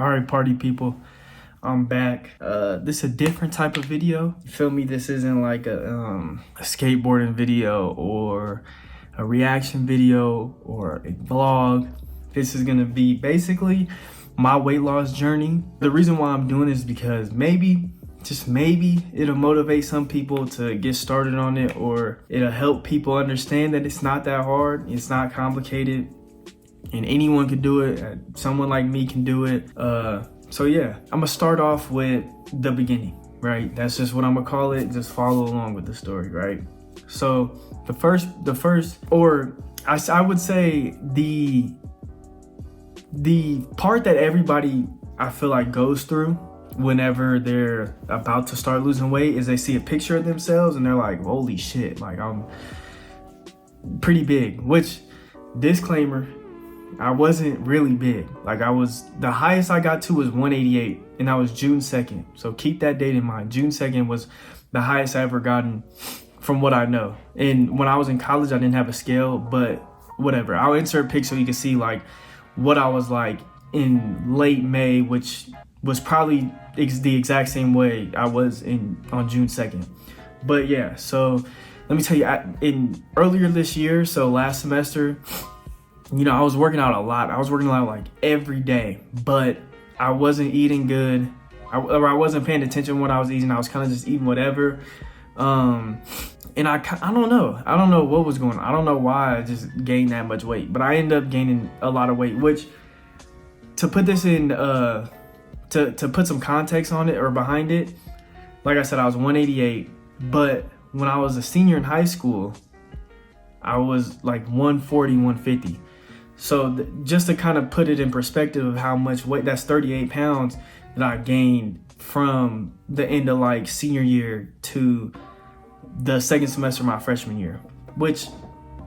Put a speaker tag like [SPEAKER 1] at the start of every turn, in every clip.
[SPEAKER 1] All right, party people, I'm back. This is a different type of video. You feel me? This isn't like a skateboarding video or a reaction video or a vlog. This is gonna be basically my weight loss journey. The reason why I'm doing this is because maybe, just maybe, it'll motivate some people to get started on it, or it'll help people understand that it's not that hard, it's not complicated, and anyone can do it. Someone like me can do it. So yeah, I'm gonna start off with the beginning, right? That's just what I'm gonna call it. Just follow along with the story, right? So the first, or I would say the part that everybody, I feel like, goes through whenever they're about to start losing weight is they see a picture of themselves and they're like, holy shit, like I'm pretty big. Which, disclaimer, I wasn't really big. Like, the highest I got to was 188, and that was June 2nd. So keep that date in mind. June 2nd was the highest I ever gotten from what I know. And when I was in college, I didn't have a scale, but whatever. I'll insert a pic so you can see like what I was like in late May, which was probably the exact same way I was on June 2nd. But yeah, so let me tell you, earlier this year, so last semester, you know, I was working out a lot. I was working out like every day, but I wasn't eating good. I wasn't paying attention to what I was eating. I was kind of just eating whatever. And I don't know. I don't know what was going on. I don't know why I just gained that much weight, but I ended up gaining a lot of weight, which, to put this in, to put some context on it or behind it, like I said, I was 188, but when I was a senior in high school, I was like 140, 150. So just to kind of put it in perspective of how much weight, that's 38 pounds that I gained from the end of like senior year to the second semester of my freshman year, which,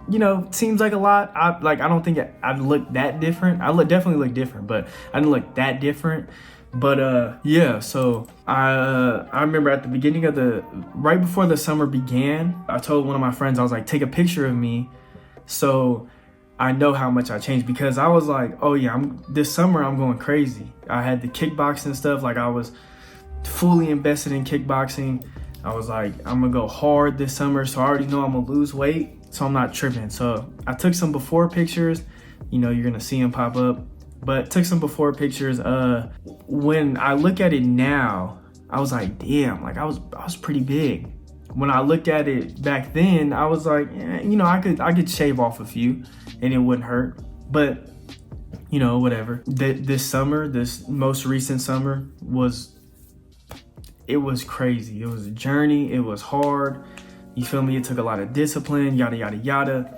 [SPEAKER 1] you know, seems like a lot. I don't think I look that different. Definitely look different, but I didn't look that different. But yeah, so I remember at the beginning of right before the summer began, I told one of my friends, I was like, take a picture of me so I know how much I changed, because I was like, oh yeah, this summer I'm going crazy. I had the kickboxing stuff, like I was fully invested in kickboxing. I was like, I'm gonna go hard this summer, so I already know I'm gonna lose weight, so I'm not tripping. So I took some before pictures, you know, you're gonna see them pop up, but took some before pictures. When I look at it now, I was like, damn, like I was pretty big. When I looked at it back then, I was like, you know, I could shave off a few and it wouldn't hurt, but you know, whatever. This summer, this most recent summer, it was crazy. It was a journey. It was hard. You feel me? It took a lot of discipline, yada, yada, yada.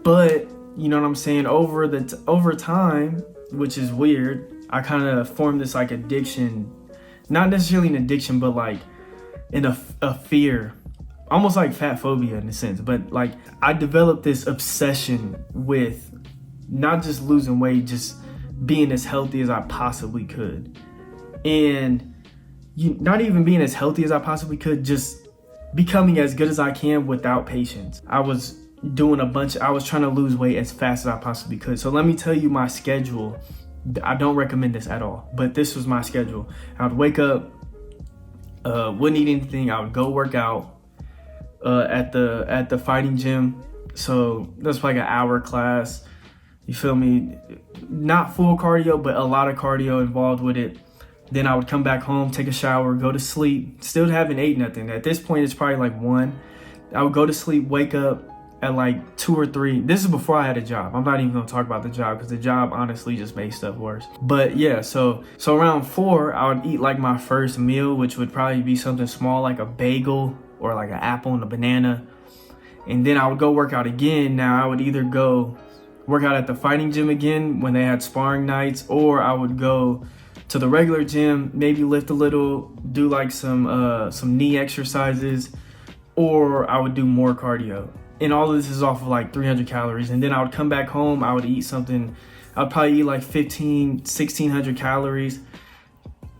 [SPEAKER 1] But you know what I'm saying? Over time, which is weird, I kind of formed this like addiction, not necessarily an addiction, but like a fear, almost like fat phobia in a sense. But like I developed this obsession with not just losing weight, just being as healthy as I possibly could. And not even being as healthy as I possibly could, just becoming as good as I can without patience. I was trying to lose weight as fast as I possibly could. So let me tell you my schedule. I don't recommend this at all, but this was my schedule. I would wake up, wouldn't eat anything. I would go work out at the fighting gym. So that's like an hour class. You feel me? Not full cardio, but a lot of cardio involved with it. Then I would come back home, take a shower, go to sleep. Still haven't ate nothing. At this point, it's probably like 1. I would go to sleep, wake up at like 2 or 3. This is before I had a job. I'm not even gonna talk about the job because the job honestly just made stuff worse. But yeah, so around 4, I would eat like my first meal, which would probably be something small like a bagel or like an apple and a banana. And then I would go work out again. Now I would either go work out at the fighting gym again when they had sparring nights, or I would go to the regular gym, maybe lift a little, do like some knee exercises, or I would do more cardio. And all of this is off of like 300 calories. And then I would come back home, I would eat something, I'd probably eat like 1,600 calories.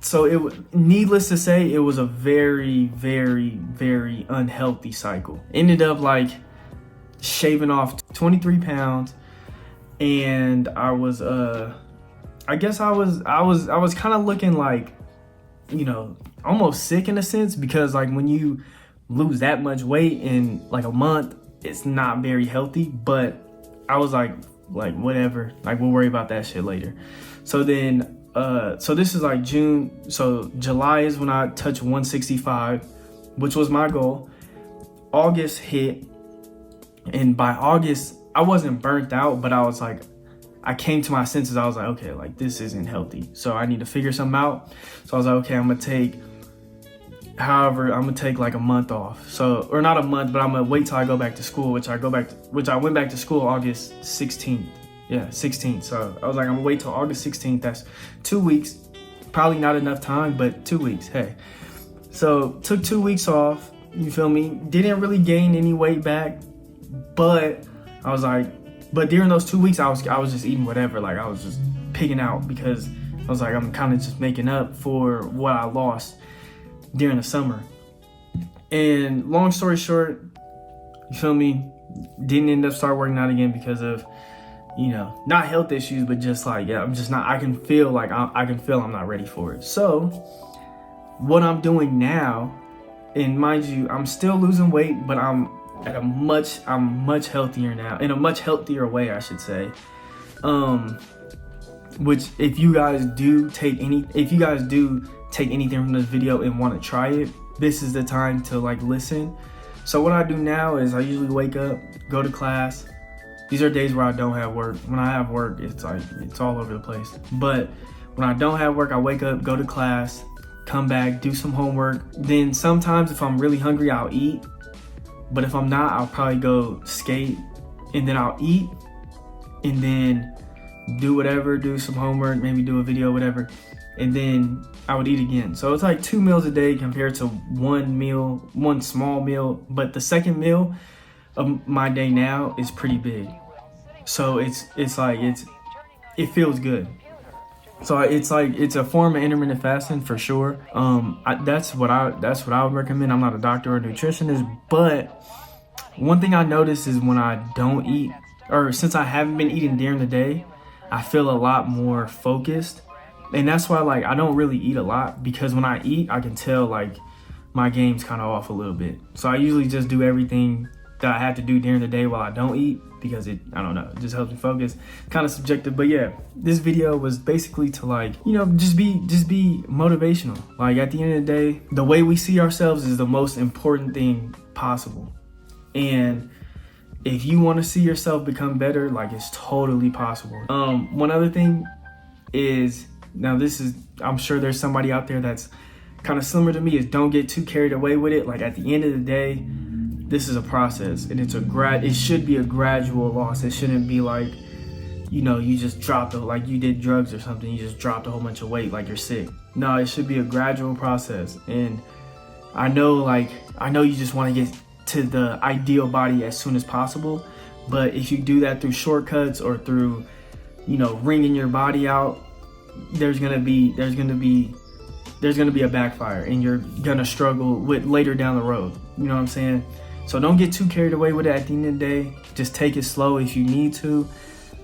[SPEAKER 1] So needless to say, it was a very, very, very unhealthy cycle. Ended up like shaving off 23 pounds, and I was I guess I was kind of looking like, you know, almost sick in a sense, because like when you lose that much weight in like a month, it's not very healthy. But I was like whatever, like we'll worry about that shit later. So then so this is like June, so July is when I touched 165, which was my goal. August hit, and by August I wasn't burnt out, but I was like, I came to my senses. I was like, okay, like this isn't healthy, so I need to figure something out. So I was like, okay, I'm gonna take like a month off. So, or not a month, but I'm gonna wait till I go back to school, which I went back to school August 16th. Yeah, 16th. So I was like, I'm gonna wait till August 16th. That's 2 weeks. Probably not enough time, but 2 weeks. Hey. So took 2 weeks off. You feel me? Didn't really gain any weight back, but I was like, but during those 2 weeks, I was just eating whatever. Like I was just pigging out, because I was like, I'm kind of just making up for what I lost during the summer. And long story short, you feel me? Didn't end up start working out again because of, you know, not health issues, but just like, yeah, I'm just not, I can feel I'm not ready for it. So what I'm doing now, and mind you, I'm still losing weight, but I'm much healthier now, in a much healthier way, I should say. Which if you guys do take anything from this video and want to try it, this is the time to like listen. So what I do now is I usually wake up, go to class. These are days where I don't have work. When I have work, it's like, it's all over the place. But when I don't have work, I wake up, go to class, come back, do some homework. Then sometimes if I'm really hungry, I'll eat. But if I'm not, I'll probably go skate, and then I'll eat, and then do whatever, do some homework, maybe do a video, whatever. And then I would eat again. So it's like 2 meals a day compared to one small meal. But the second meal of my day now is pretty big. So it feels good. So it's a form of intermittent fasting for sure. That's what I would recommend. I'm not a doctor or a nutritionist, but one thing I notice is when I don't eat, or since I haven't been eating during the day, I feel a lot more focused. And that's why like I don't really eat a lot, because when I eat, I can tell like my game's kind of off a little bit. So I usually just do everything that I have to do during the day while I don't eat, because I don't know, it just helps me focus. Kind of subjective, but yeah, this video was basically to like, you know, just be motivational. Like at the end of the day, the way we see ourselves is the most important thing possible. And if you want to see yourself become better, like it's totally possible. One other thing is, now this is, I'm sure there's somebody out there that's kind of similar to me, is don't get too carried away with it. Like at the end of the day, this is a process, and it should be a gradual loss. It shouldn't be like, you know, you just dropped like you did drugs or something, you just dropped a whole bunch of weight like you're sick. No, it should be a gradual process. And I know you just want to get to the ideal body as soon as possible, but if you do that through shortcuts or through, you know, wringing your body out, there's gonna be a backfire, and you're gonna struggle with later down the road. You know what I'm saying? So don't get too carried away with it. At the end of the day, just take it slow if you need to.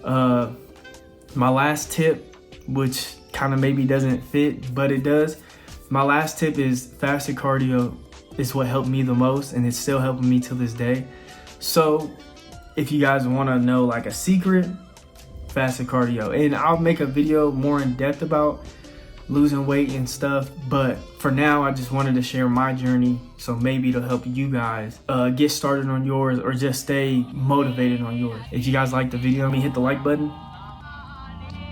[SPEAKER 1] My last tip, which kind of maybe doesn't fit, but it does. My last tip is fasted cardio is what helped me the most, and it's still helping me to this day. So if you guys want to know like a secret, fasted cardio. And I'll make a video more in depth about losing weight and stuff, but for now I just wanted to share my journey, so maybe it'll help you guys get started on yours, or just stay motivated on yours. If you guys like the video, hit the like button,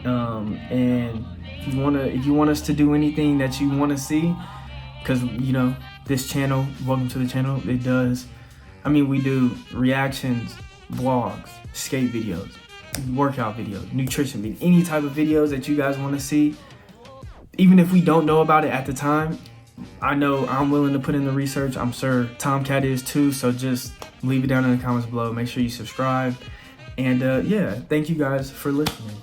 [SPEAKER 1] and if you want us to do anything that you want to see, because you know this channel, welcome to the channel, we do reactions, vlogs, skate videos, workout videos, nutrition videos, any type of videos that you guys want to see. Even if we don't know about it at the time, I know I'm willing to put in the research. I'm sure Tomcat is too. So just leave it down in the comments below. Make sure you subscribe. And yeah, thank you guys for listening.